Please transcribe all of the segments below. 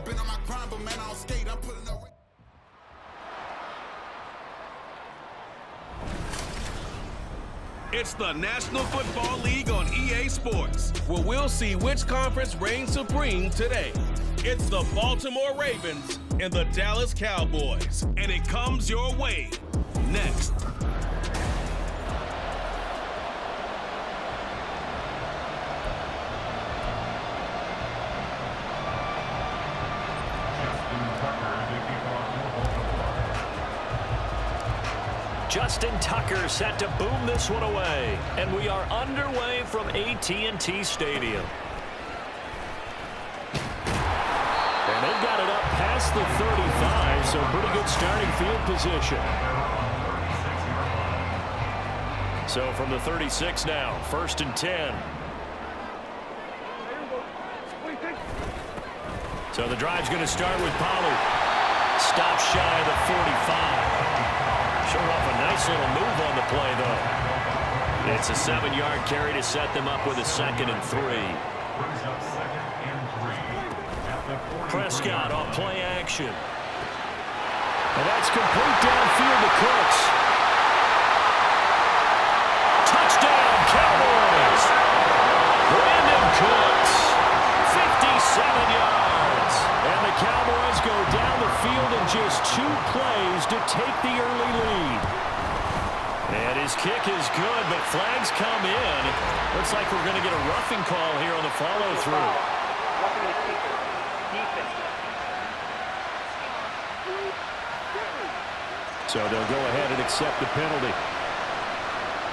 I've been on my grind, but man, I don't skate. I'm putting up. It's the National Football League on EA Sports, where we'll see which conference reigns supreme today. It's the Baltimore Ravens and the Dallas Cowboys, and it comes your way next. Justin Tucker set to boom this one away. And we are underway from AT&T Stadium. And they've got it up past the 35, so pretty good starting field position. So from the 36 now, 1st and 10. So the drive's going to start with Pollard. Stop shy of the 45. Show off a nice little move on the play, though. It's a 7-yard carry to set them up with a 2nd and 3. Prescott on play action. And that's complete downfield to Cooks. Touchdown, Cowboys! Brandon Cooks, 57 yards. And the Cowboys go down the field in just 2 plays to take the early lead. And his kick is good, but flags come in. Looks like we're going to get a roughing call here on the follow-through. So they'll go ahead and accept the penalty.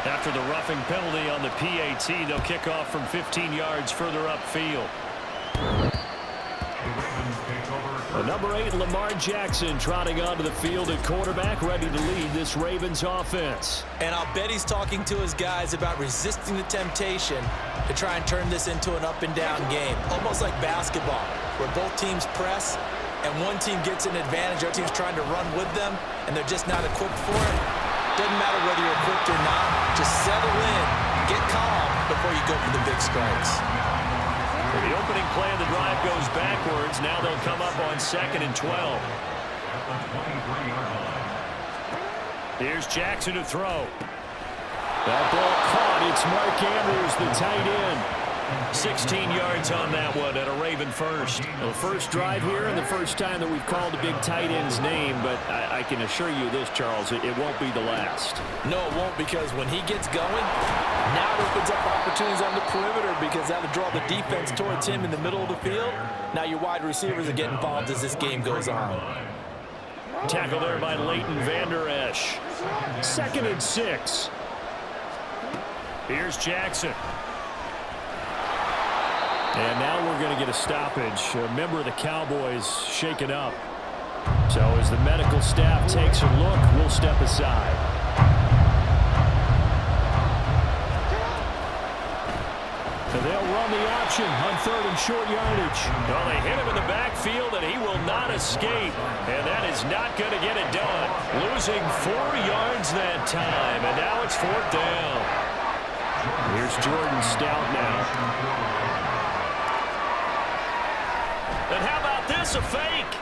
After the roughing penalty on the PAT, they'll kick off from 15 yards further upfield. Number 8, Lamar Jackson, trotting onto the field at quarterback, ready to lead this Ravens offense. And I'll bet he's talking to his guys about resisting the temptation to try and turn this into an up-and-down game, almost like basketball, where both teams press, and one team gets an advantage, the other team's trying to run with them, and they're just not equipped for it. Doesn't matter whether you're equipped or not. Just settle in, get calm before you go for the big strikes. The opening play of the drive goes backwards. Now they'll come up on 2nd and 12. Here's Jackson to throw. That ball caught. It's Mark Andrews, the tight end. 16 yards on that one at a Raven first. The first drive here and the first time that we've called a big tight end's name, but I can assure you this, Charles, it won't be the last. No, it won't, because when he gets going, now it opens up opportunities on the perimeter, because that'll draw the defense towards him in the middle of the field. Now your wide receivers are getting involved as this game goes on. Tackle there by Leighton Vander Esch. 2nd and 6. Here's Jackson. And now we're going to get a stoppage. A member of the Cowboys shaken up. So as the medical staff takes a look, we'll step aside. And they'll run the option on 3rd and short yardage. Well, they hit him in the backfield, and he will not escape. And that is not going to get it done. Losing 4 yards that time, and now it's 4th down. Here's Jordan Stout now. And how about this, a fake?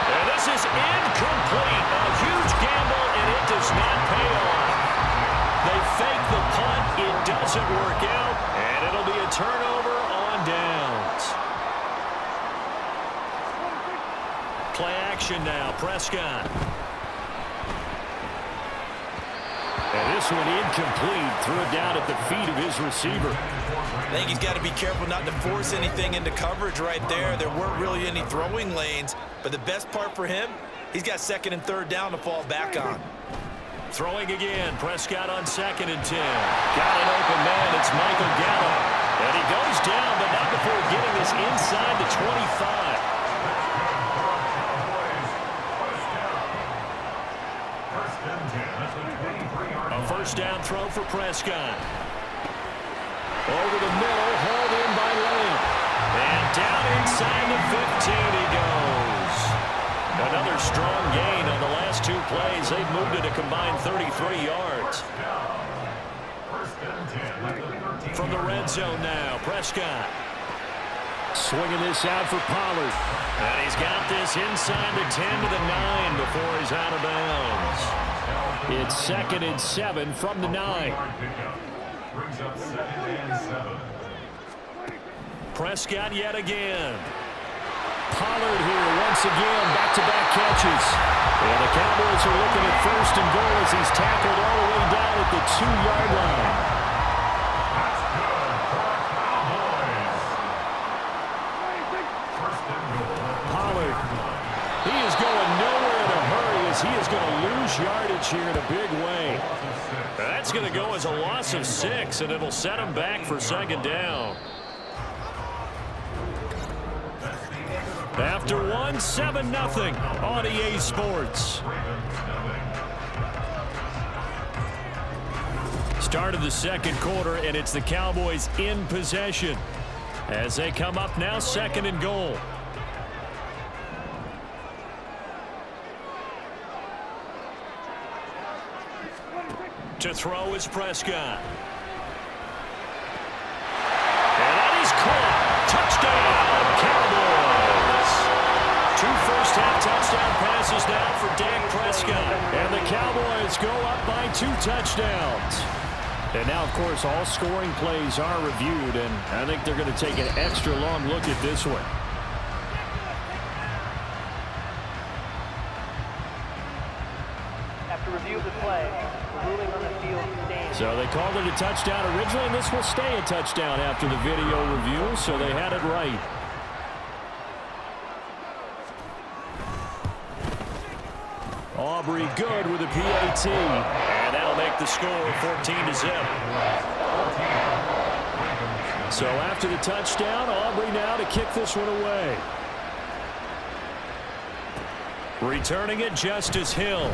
And this is incomplete. A huge gamble, and it does not pay off. They fake the punt. It doesn't work out, and it'll be a turnover on downs. Play action now, Prescott. And this one incomplete. Threw it down at the feet of his receiver. I think he's got to be careful not to force anything into coverage right there. There weren't really any throwing lanes, but the best part for him, he's got 2nd and 3rd down to fall back on. Throwing again, Prescott on 2nd and 10. Got an open man, it's Michael Gallup. And he goes down, but not before getting this inside the 25. A 1st down throw for Prescott. Over the middle, hauled in by Lamb. And down inside the 15 he goes. Another strong gain on the last 2 plays. They've moved it a combined 33 yards. From the red zone now, Prescott. Swinging this out for Pollard. And he's got this inside the 10 to the 9 before he's out of bounds. It's 2nd and 7 from the 9. Brings up 2nd and 7. Prescott yet again. Pollard here once again, back-to-back catches. And the Cowboys are looking at 1st and goal as he's tackled all the way down at the 2-yard line. That's good for the Cowboys. 1st and goal. Pollard. He is going nowhere in a hurry as he is going to lose yardage here in a big way. That's going to go as a loss of 6, and it'll set him back for 2nd down. After 1, 7-0 on EA Sports. Start of the 2nd quarter, and it's the Cowboys in possession as they come up now 2nd and goal. To throw is Prescott. And that is caught. Touchdown, Cowboys. 2 first-half touchdown passes now for Dak Prescott. And the Cowboys go up by 2 touchdowns. And now, of course, all scoring plays are reviewed, and I think they're going to take an extra long look at this one. After review of the play, the ruling on the field stands. So they called it a touchdown originally, and this will stay a touchdown after the video review, so they had it right. Aubrey good with a PAT, and that'll make the score 14-0. So after the touchdown, Aubrey now to kick this one away. Returning it, Justice Hill.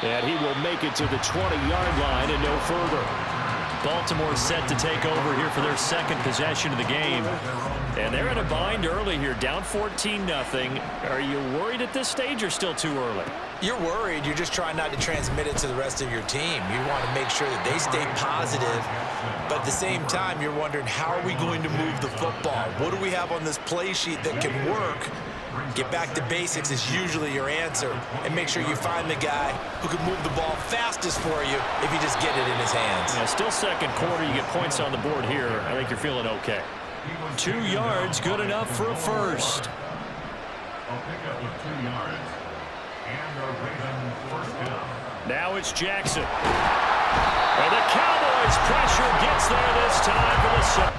And he will make it to the 20-yard line and no further. Baltimore set to take over here for their 2nd possession of the game. And they're in a bind early here, down 14-0. Are you worried at this stage or still too early? You're worried. You're just trying not to transmit it to the rest of your team. You want to make sure that they stay positive. But at the same time, you're wondering, how are we going to move the football? What do we have on this play sheet that can work? Get back to basics is usually your answer. And make sure you find the guy who can move the ball fastest for you if you just get it in his hands. Yeah, still 2nd quarter. You get points on the board here. I think you're feeling okay. 2 yards, good enough for a first. I'll pick up with 2 yards. And a Raven 1st down. Now it's Jackson. And the Cowboys pressure gets there this time for the set.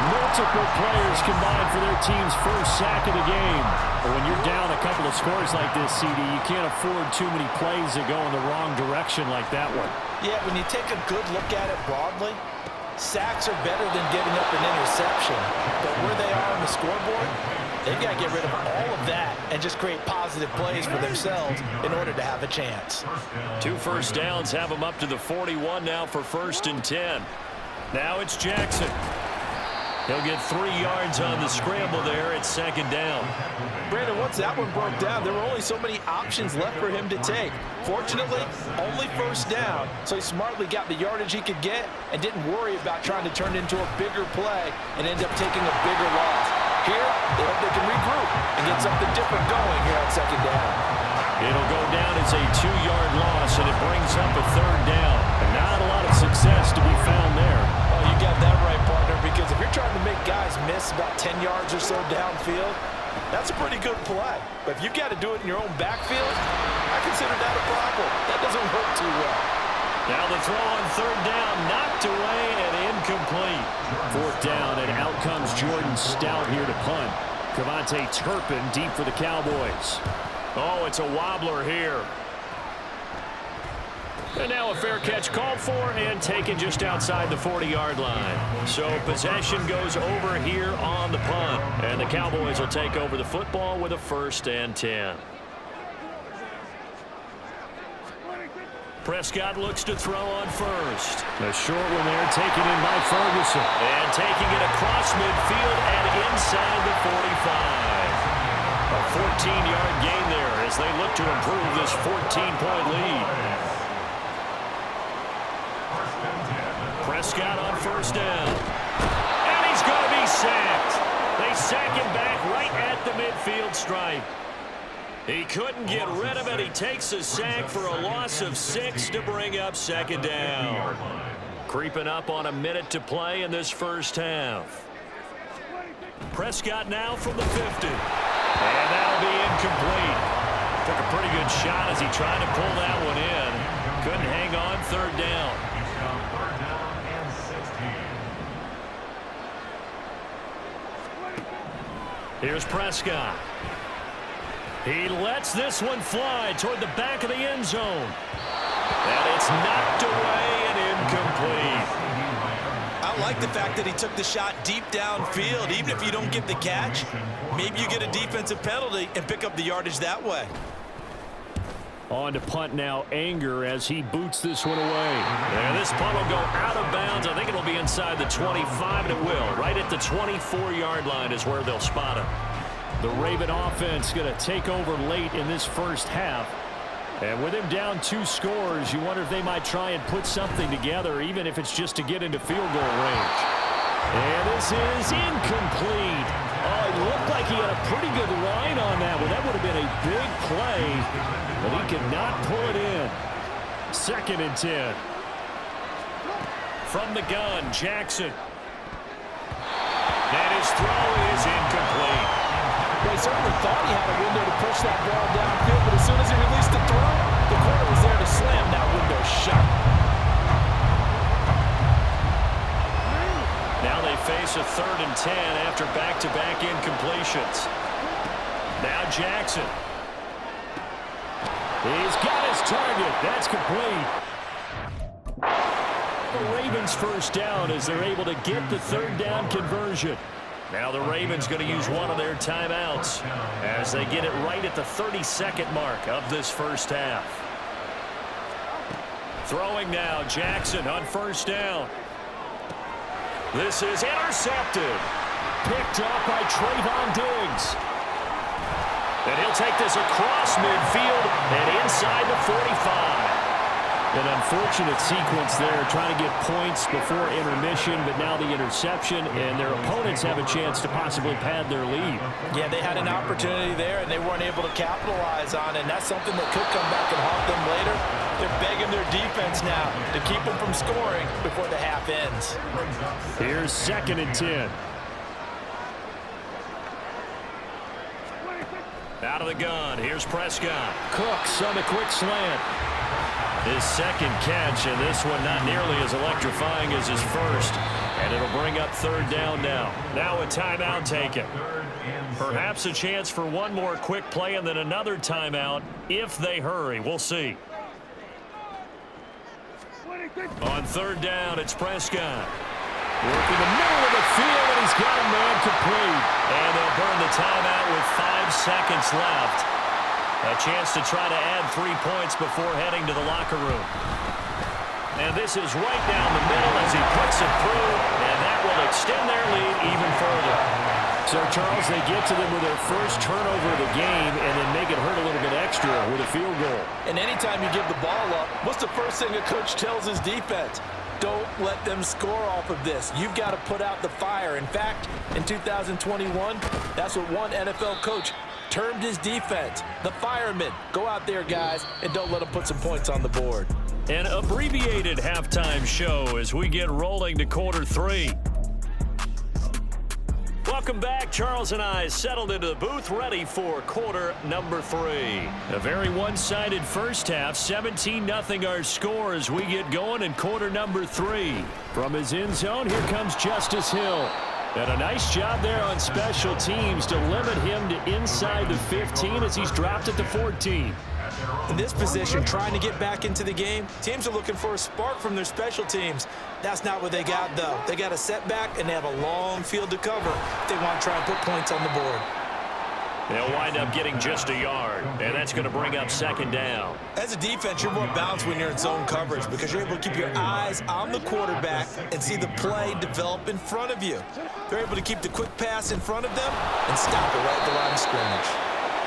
Multiple players combined for their team's 1st sack of the game. But when you're down a couple of scores like this, CD, you can't afford too many plays that go in the wrong direction like that one. Yeah, when you take a good look at it broadly, sacks are better than giving up an interception. But where they are on the scoreboard, they've got to get rid of all of that and just create positive plays for themselves in order to have a chance. 2 first downs have them up to the 41 now for 1st and 10. Now it's Jackson. He'll get 3 yards on the scramble there at 2nd down. Brandon, once that one broke down, there were only so many options left for him to take. Fortunately, only 1st down, so he smartly got the yardage he could get and didn't worry about trying to turn it into a bigger play and end up taking a bigger loss. Here, they hope they can regroup and get something different going here on 2nd down. It'll go down as a 2-yard loss, and it brings up a 3rd down. And not a lot of success to be found there. Oh, you got that right, partner, because if you're trying to make guys miss about 10 yards or so downfield, that's a pretty good play. But if you've got to do it in your own backfield, I consider that a problem. That doesn't work too well. Now the throw on 3rd down, knocked away and incomplete. 4th down, and out comes Jordan Stout here to punt. Cavante Turpin deep for the Cowboys. Oh, it's a wobbler here. And now a fair catch called for and taken just outside the 40-yard line. So possession goes over here on the punt. And the Cowboys will take over the football with a 1st and 10. Prescott looks to throw on 1st. The short one there taken in by Ferguson. And taking it across midfield and inside the 45. A 14-yard gain there as they look to improve this 14-point lead. Prescott on 1st down. And he's they sack him back right at the midfield stripe. He couldn't get rid of it. He takes a sack for a loss of 6 to bring up second down. Creeping up on a minute to play in this first half. Prescott now from the 50. And that'll be incomplete. Took a pretty good shot as he tried to pull that one in. Couldn't hang on third down. Third down and 16. Here's Prescott. He lets this one fly toward the back of the end zone. And it's knocked away and incomplete. I like the fact that he took the shot deep downfield. Even if you don't get the catch, maybe you get a defensive penalty and pick up the yardage that way. On to punt now, Anger, as he boots this one away. And this punt will go out of bounds. I think it'll be inside the 25, and it will. Right at the 24-yard line is where they'll spot him. The Raven offense going to take over late in this first half. And with him down 2 scores, you wonder if they might try and put something together, even if it's just to get into field goal range. And this is incomplete. Oh, it looked like he had a pretty good line on that one. That would have been a big play, but he could not pull it in. 2nd and 10. From the gun, Jackson. And his throw is incomplete. They certainly thought he had a window to push that ball downfield, but as soon as he released the throw, the corner was there to slam that window shut. Now they face a 3rd and 10 after back-to-back incompletions. Now Jackson. He's got his target. That's complete. The Ravens first down as they're able to get the 3rd down conversion. Now the Ravens going to use one of their timeouts as they get it right at the 32nd mark of this first half. Throwing now, Jackson on first down. This is intercepted. Picked up by Trayvon Diggs. And he'll take this across midfield and inside the 45. An unfortunate sequence there, trying to get points before intermission, but now the interception, and their opponents have a chance to possibly pad their lead. Yeah, they had an opportunity there, and they weren't able to capitalize on it, and that's something that could come back and haunt them later. They're begging their defense now to keep them from scoring before the half ends. Here's 2nd and 10. Out of the gun, here's Prescott. Cooks on the quick slant. His 2nd catch, and this one not nearly as electrifying as his first. And it'll bring up 3rd down now. Now a timeout taken. Perhaps a chance for one more quick play and then another timeout if they hurry. We'll see. On 3rd down, it's Prescott. Working the middle of the field, and he's got a man complete. And they'll burn the timeout with 5 seconds left. A chance to try to add 3 points before heading to the locker room. And this is right down the middle as he puts it through, and that will extend their lead even further. So, Charles, they get to them with their first turnover of the game and then make it hurt a little bit extra with a field goal. And anytime you give the ball up, what's the first thing a coach tells his defense? Don't let them score off of this. You've got to put out the fire. In fact, in 2021, that's what one NFL coach termed his defense, the firemen. Go out there, guys, and don't let them put some points on the board. An abbreviated halftime show as we get rolling to quarter 3. Welcome back. Charles and I settled into the booth, ready for quarter number 3. A very one-sided first half, 17-0 our score as we get going in quarter number 3. From his end zone, here comes Justice Hill. And a nice job there on special teams to limit him to inside the 15 as he's dropped at the 14. In this position, trying to get back into the game, teams are looking for a spark from their special teams. That's not what they got, though. They got a setback, and they have a long field to cover if they want to try and put points on the board. They'll wind up getting just a yard, and that's going to bring up 2nd down. As a defense, you're more balanced when you're in zone coverage because you're able to keep your eyes on the quarterback and see the play develop in front of you. They're able to keep the quick pass in front of them and stop it right at the line of scrimmage.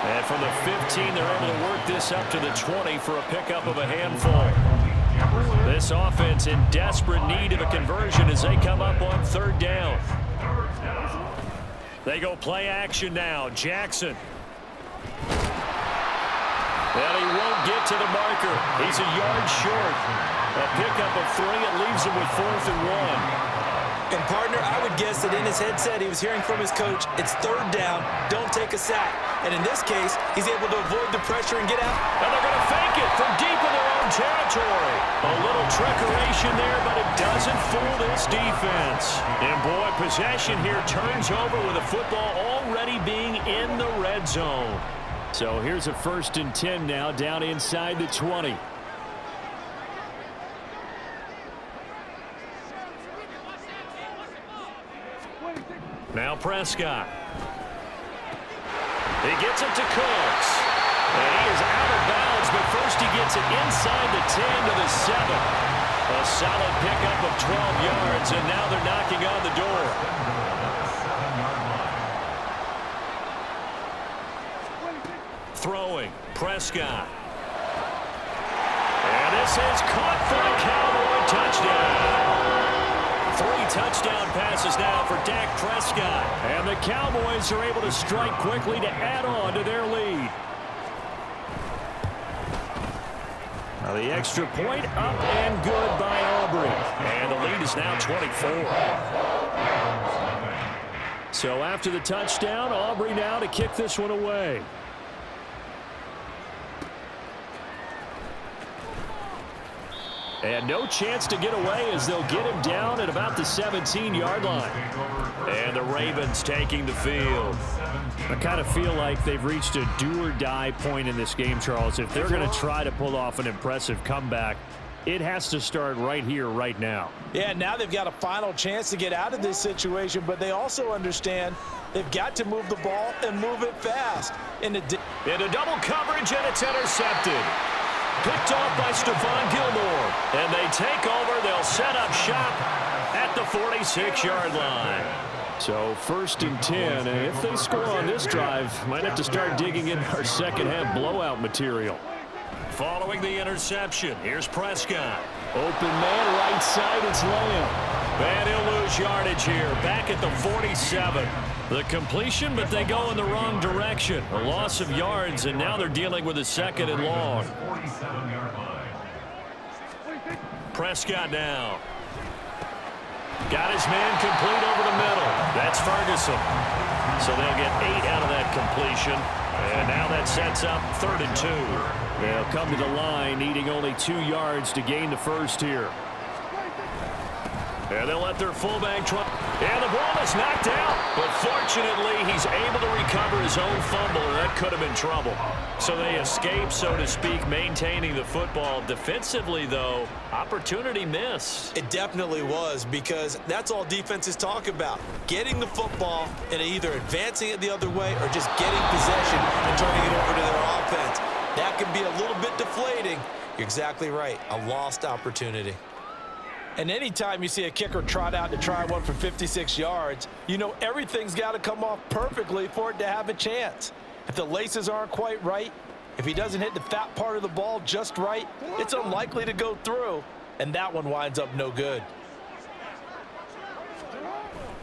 And from the 15, they're able to work this up to the 20 for a pickup of a handful. This offense in desperate need of a conversion as they come up on 3rd down. They go play action now. Jackson. And he won't get to the marker. He's a yard short. A pickup of 3. It leaves him with 4th and 1. And, partner, I would guess that in his headset he was hearing from his coach, it's 3rd down, don't take a sack. And in this case, he's able to avoid the pressure and get out. And they're going to fake it from deep in their own territory. A little trickeration there, but it doesn't fool this defense. And, boy, possession here turns over with the football already being in the red zone. So here's a 1st and 10 now down inside the 20. Now Prescott. He gets it to Cooks. And he is out of bounds, but first he gets it inside the 10 to the 7. A solid pickup of 12 yards, and now they're knocking on the door. Throwing, Prescott. And this is caught for the Cowboy touchdown. 3 touchdown passes now for Dak Prescott. And the Cowboys are able to strike quickly to add on to their lead. Now the extra point up and good by Aubrey. And the lead is now 24. So after the touchdown, Aubrey now to kick this one away. And no chance to get away as they'll get him down at about the 17-yard line. And the Ravens taking the field. I kind of feel like they've reached a do-or-die point in this game, Charles. If they're going to try to pull off an impressive comeback, it has to start right here, right now. Yeah, now they've got a final chance to get out of this situation, but they also understand they've got to move the ball and move it fast. Into double coverage, and it's intercepted. Picked off by Stephon Gilmore. And they take over. They'll set up shop at the 46-yard line. So 1st and 10. And if they score on this drive, might have to start digging in our second-half blowout material. Following the interception, here's Prescott. Open man, right side, it's Lamb. And he'll lose yardage here, back at the 47. The completion, but they go in the wrong direction. A loss of yards, and now they're dealing with a 2nd and long. Prescott now. Got his man complete over the middle. That's Ferguson. So they'll get 8 out of that completion. And now that sets up 3rd and 2. They'll come to the line, needing only 2 yards to gain the first here. And they'll let their fullback try. And the ball is knocked out. But fortunately, he's able to recover his own fumble, and that could have been trouble. So they escape, so to speak, maintaining the football. Defensively, though, opportunity miss. It definitely was, because that's all defenses talk about. Getting the football and either advancing it the other way or just getting possession and turning it over to their offense. That can be a little bit deflating. You're exactly right. A lost opportunity. And anytime you see a kicker trot out to try one for 56 yards, you know everything's got to come off perfectly for it to have a chance. If the laces aren't quite right, if he doesn't hit the fat part of the ball just right, it's unlikely to go through, and that one winds up no good.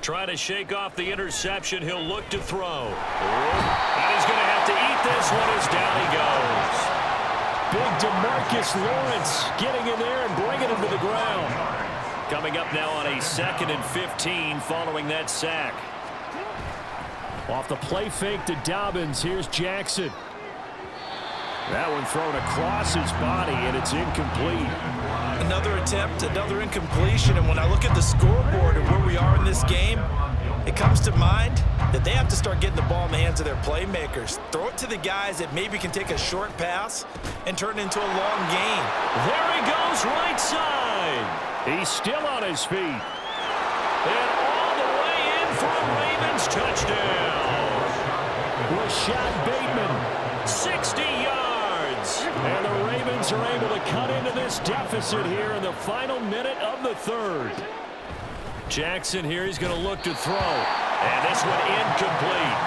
Trying to shake off the interception. He'll look to throw. And he's going to have to eat this one as down he goes. Big DeMarcus Lawrence getting in there and bringing him to the ground. Coming up now on a 2nd and 15 following that sack. Off the play fake to Dobbins. Here's Jackson. That one thrown across his body, and it's incomplete. Another attempt, another incompletion, and when I look at the scoreboard and where we are in this game, it comes to mind that they have to start getting the ball in the hands of their playmakers. Throw it to the guys that maybe can take a short pass and turn it into a long gain. There he goes, right side. He's still on his feet. And all the way in for a Ravens touchdown. Rashad Bateman, 60 yards. And the Ravens are able to cut into this deficit here in the final minute of the 3rd. Jackson here, he's going to look to throw. And this one incomplete.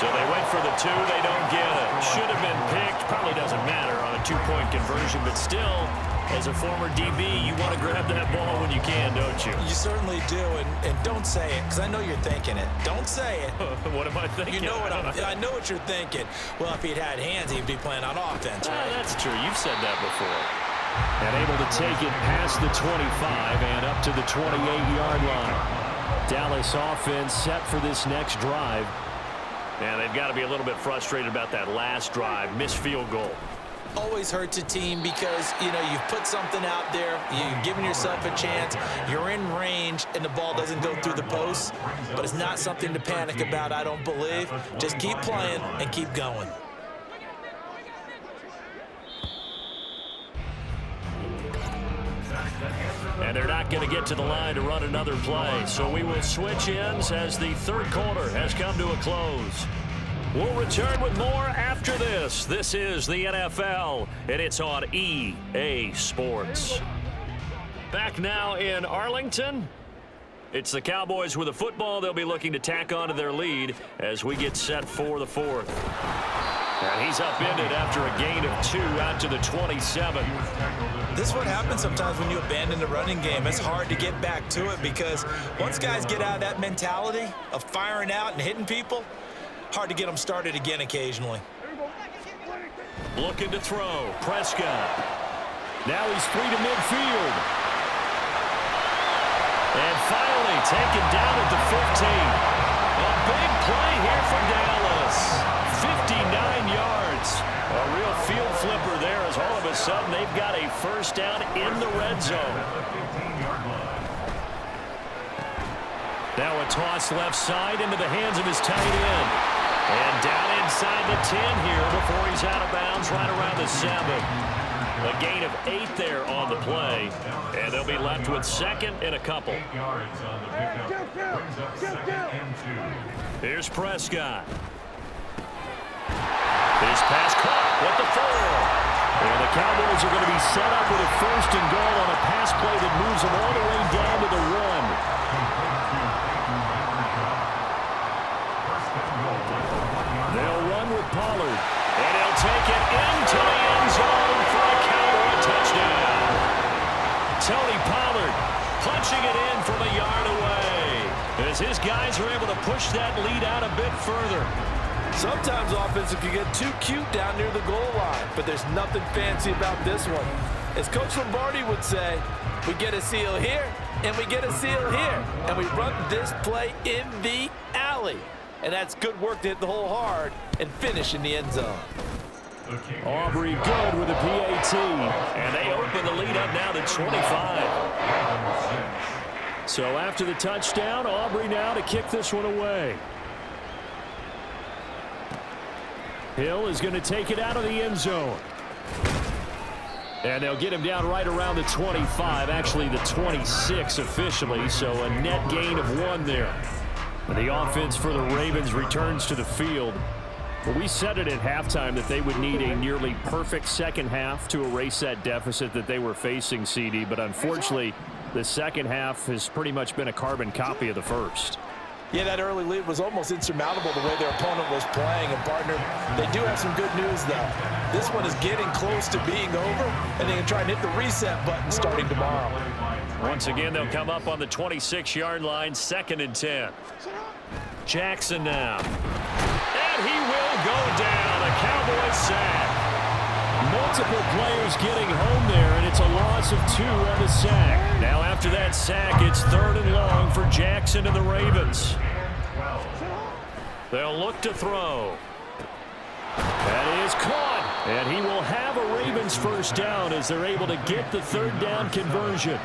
So they went for the 2. They don't get it. Should have been picked. Probably doesn't matter on a 2-point conversion, but still, as a former DB, you want to grab that ball when you can, don't you? You certainly do, and don't say it, because I know you're thinking it. Don't say it. What am I thinking? You know what I know what you're thinking. Well, if he'd had hands, he'd be playing on offense, right? That's true. You've said that before. And able to take it past the 25 and up to the 28-yard line. Dallas offense set for this next drive. And they've got to be a little bit frustrated about that last drive. Missed field goal. Always hurts a team because, you know, you've put something out there, you've given yourself a chance, you're in range, and the ball doesn't go through the posts. But it's not something to panic about, I don't believe. Just keep playing and keep going. And they're not going to get to the line to run another play. So we will switch ends as the third quarter has come to a close. We'll return with more after this. This is the NFL, and it's on EA Sports. Back now in Arlington. It's the Cowboys with the football. They'll be looking to tack on to their lead as we get set for the fourth. And he's upended after a gain of 2 out to the 27. This is what happens sometimes when you abandon the running game. It's hard to get back to it because once guys get out of that mentality of firing out and hitting people, hard to get them started again occasionally. Looking to throw. Prescott. Now he's free to midfield. And finally taken down at the 15. A big play here for Dallas. 59 yards. A real field flipper there as all of a sudden they've got a first down in the red zone. Now a toss left side into the hands of his tight end. And down inside the 10 here before he's out of bounds right around the 7. A gain of 8 there on the play. And they'll be left with second and a couple. Here's Prescott. His pass caught with the 4. And the Cowboys are going to be set up with a first and goal on a pass play that moves them all the way down to the 1. They'll run with Pollard. And he'll take it into the end zone for a Cowboy touchdown. Tony Pollard punching it in from a yard away as his guys are able to push that lead out a bit further. Sometimes offensive can get too cute down near the goal line, but there's nothing fancy about this one. As Coach Lombardi would say, we get a seal here, and we get a seal here, and we run this play in the alley. And that's good work to hit the hole hard and finish in the end zone. Aubrey good with a PAT, and they open the lead up now to 25. So after the touchdown, Aubrey now to kick this one away. Hill is going to take it out of the end zone. And they'll get him down right around the 25, actually the 26 officially, so a net gain of 1 there. And the offense for the Ravens returns to the field. Well, we said it at halftime that they would need a nearly perfect second half to erase that deficit that they were facing, CD, but unfortunately, the second half has pretty much been a carbon copy of the first. Yeah, that early lead was almost insurmountable the way their opponent was playing. And, partner, they do have some good news, though. This one is getting close to being over, and they can try and hit the reset button starting tomorrow. Once again, they'll come up on the 26-yard line, 2nd and 10. Jackson now. And he will go down. A Cowboys sack. Multiple players getting home there, and it's a loss of 2 on the sack. Now after that sack, it's 3rd and long for Jackson and the Ravens. They'll look to throw. That is caught, and he will have a Ravens first down as they're able to get the 3rd down conversion.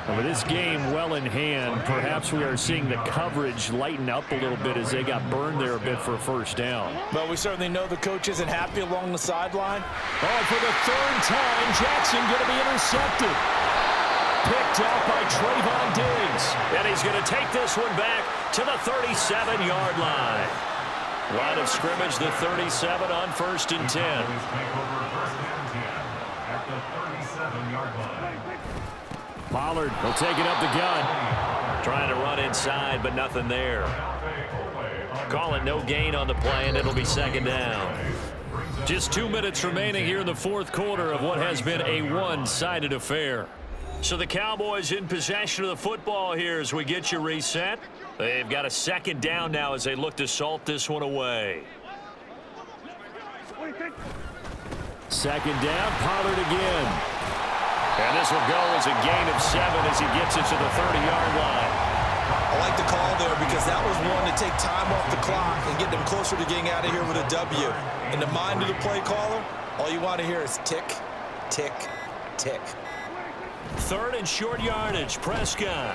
And with this game well in hand, perhaps we are seeing the coverage lighten up a little bit as they got burned there a bit for a first down. But we certainly know the coach isn't happy along the sideline. Oh, for the 3rd time, Jackson going to be intercepted. Picked off by Trayvon Diggs. And he's going to take this one back to the 37-yard line. Line of scrimmage, the 37 on 1st and 10. Pollard will take it up the gut. Trying to run inside, but nothing there. Call it no gain on the play, and it'll be second down. Just 2 minutes remaining here in the fourth quarter of what has been a one-sided affair. So the Cowboys in possession of the football here as we get you reset. They've got a second down now as they look to salt this one away. Second down, Pollard again. And this will go as a gain of 7 as he gets it to the 30-yard line. I like the call there because that was one to take time off the clock and get them closer to getting out of here with a W. In the mind of the play caller, all you want to hear is tick, tick, tick. Third and short yardage, Prescott.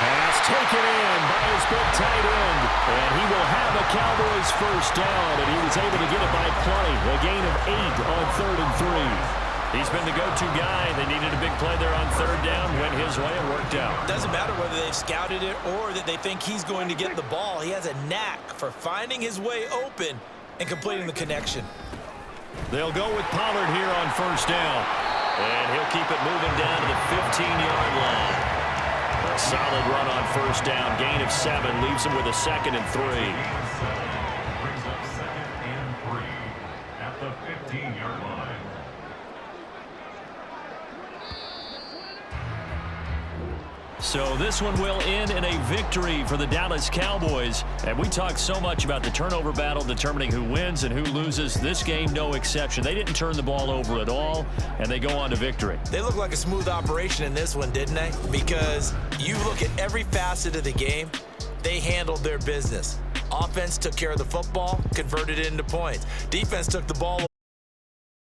Pass taken in by his big tight end. And he will have a Cowboys first down, and he was able to get it by plenty. A gain of 8 on 3rd and 3. He's been the go-to guy. They needed a big play there on 3rd down. Went his way and worked out. Doesn't matter whether they've scouted it or that they think he's going to get the ball. He has a knack for finding his way open and completing the connection. They'll go with Pollard here on first down. And he'll keep it moving down to the 15-yard line. A solid run on first down. Gain of 7 leaves him with a 2nd and 3. Brings up 2nd and 3 at the 15-yard line. So this one will end in a victory for the Dallas Cowboys. And we talked so much about the turnover battle determining who wins and who loses. This game, no exception. They didn't turn the ball over at all, and they go on to victory. They look like a smooth operation in this one, didn't they? Because you look at every facet of the game, they handled their business. Offense took care of the football, converted it into points. Defense took the ball